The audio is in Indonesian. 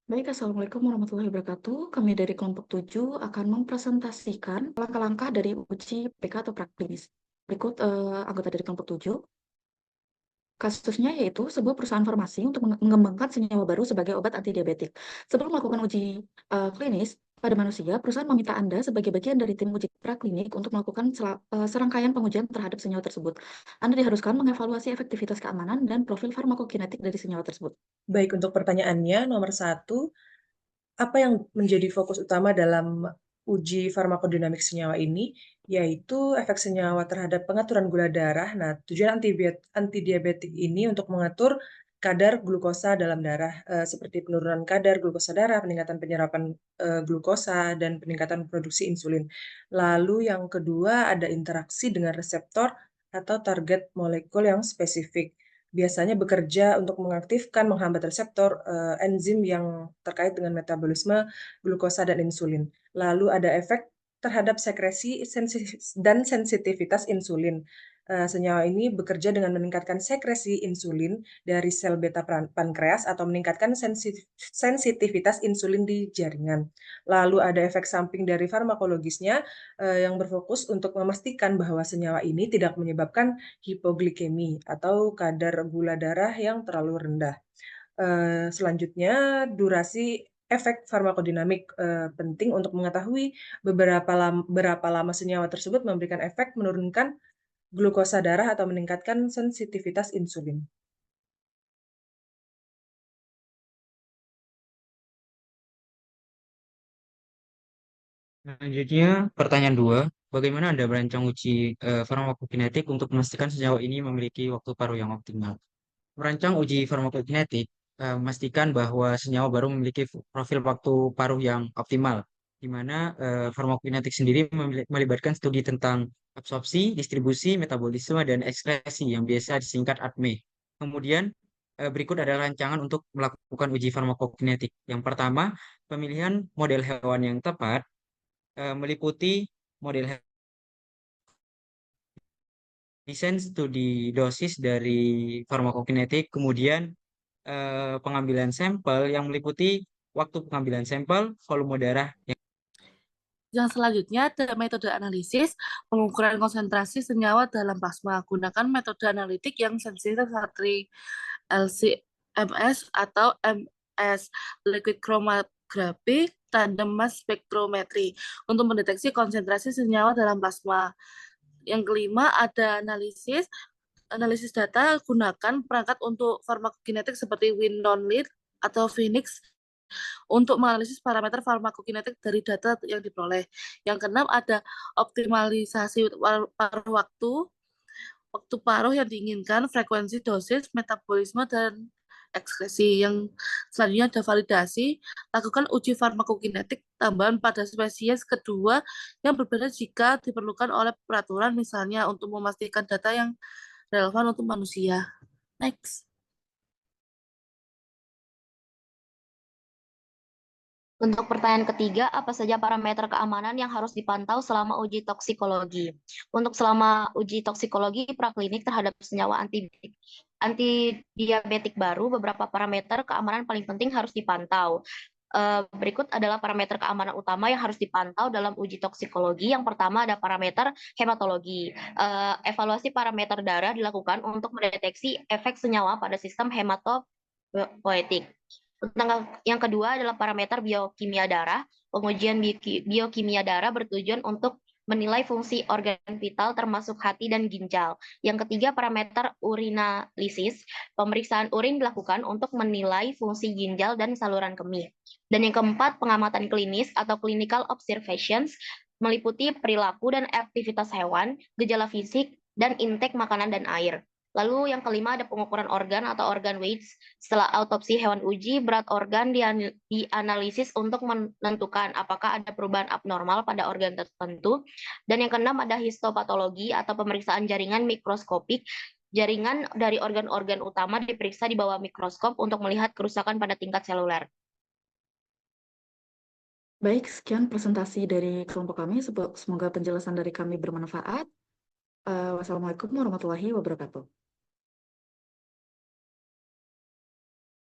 Baik, Assalamualaikum warahmatullahi wabarakatuh. Kami dari kelompok 7 akan mempresentasikan langkah-langkah dari uji PK atau praklinis. Berikut anggota dari kelompok 7. Kasusnya yaitu sebuah perusahaan farmasi untuk mengembangkan senyawa baru sebagai obat antidiabetik. Sebelum melakukan uji klinis pada manusia, perusahaan meminta Anda sebagai bagian dari tim uji praklinik untuk melakukan serangkaian pengujian terhadap senyawa tersebut. Anda diharuskan mengevaluasi efektivitas keamanan dan profil farmakokinetik dari senyawa tersebut. Baik, untuk pertanyaannya, nomor satu, apa yang menjadi fokus utama dalam uji farmakodinamik senyawa ini? Yaitu efek senyawa terhadap pengaturan gula darah. Nah, tujuan antidiabetik ini untuk mengatur kadar glukosa dalam darah, seperti penurunan kadar glukosa darah, peningkatan penyerapan glukosa, dan peningkatan produksi insulin. Lalu yang kedua ada interaksi dengan reseptor atau target molekul yang spesifik. Biasanya bekerja untuk mengaktifkan, menghambat reseptor enzim yang terkait dengan metabolisme glukosa dan insulin. Lalu ada efek terhadap sekresi dan sensitivitas insulin. Senyawa ini bekerja dengan meningkatkan sekresi insulin dari sel beta pankreas atau meningkatkan sensitivitas insulin di jaringan. Lalu ada efek samping dari farmakologisnya yang berfokus untuk memastikan bahwa senyawa ini tidak menyebabkan hipoglikemi atau kadar gula darah yang terlalu rendah. Selanjutnya, durasi efek farmakodinamik penting untuk mengetahui berapa lama senyawa tersebut memberikan efek menurunkan glukosa darah atau meningkatkan sensitivitas insulin. Selanjutnya, pertanyaan 2. Bagaimana Anda merancang uji farmakokinetik untuk memastikan senyawa ini memiliki waktu paruh yang optimal? Merancang uji farmakokinetik memastikan bahwa senyawa baru memiliki profil waktu paruh yang optimal, di mana farmakokinetik sendiri melibatkan studi tentang absorpsi, distribusi, metabolisme, dan ekskresi yang biasa disingkat ADME. Kemudian, berikut adalah rancangan untuk melakukan uji farmakokinetik. Yang pertama, pemilihan model hewan yang tepat meliputi model desain studi dosis dari farmakokinetik, kemudian pengambilan sampel yang meliputi waktu pengambilan sampel, volume darah. Yang selanjutnya ada metode analisis pengukuran konsentrasi senyawa dalam plasma. Gunakan metode analitik yang sensitif seperti LC-MS atau MS, liquid chromatography, tandem mass spectrometry untuk mendeteksi konsentrasi senyawa dalam plasma. Yang kelima ada analisis data, gunakan perangkat untuk farmakokinetik seperti WinNonLead atau Phoenix untuk menganalisis parameter farmakokinetik dari data yang diperoleh. Yang keenam ada optimalisasi paruh waktu paruh yang diinginkan, frekuensi dosis, metabolisme, dan ekskresi. Yang selanjutnya ada validasi, lakukan uji farmakokinetik tambahan pada spesies kedua yang berbeda jika diperlukan oleh peraturan, misalnya untuk memastikan data yang relevan untuk manusia. Next. Untuk pertanyaan ketiga, apa saja parameter keamanan yang harus dipantau selama uji toksikologi? Untuk selama uji toksikologi praklinik terhadap senyawa antidiabetik baru, beberapa parameter keamanan paling penting harus dipantau. Berikut adalah parameter keamanan utama yang harus dipantau dalam uji toksikologi. Yang pertama ada parameter hematologi. Evaluasi parameter darah dilakukan untuk mendeteksi efek senyawa pada sistem hematopoietik. Yang kedua adalah parameter biokimia darah. Pengujian biokimia darah bertujuan untuk menilai fungsi organ vital termasuk hati dan ginjal. Yang ketiga parameter urinalisis. Pemeriksaan urin dilakukan untuk menilai fungsi ginjal dan saluran kemih. Dan yang keempat pengamatan klinis atau clinical observations meliputi perilaku dan aktivitas hewan, gejala fisik, dan intake makanan dan air. Lalu yang kelima ada pengukuran organ atau organ weights. Setelah autopsi hewan uji, berat organ dianalisis untuk menentukan apakah ada perubahan abnormal pada organ tertentu. Dan yang keenam ada histopatologi atau pemeriksaan jaringan mikroskopik. Jaringan dari organ-organ utama diperiksa di bawah mikroskop untuk melihat kerusakan pada tingkat seluler. Baik, sekian presentasi dari kelompok kami. Semoga penjelasan dari kami bermanfaat. Wassalamualaikum warahmatullahi wabarakatuh.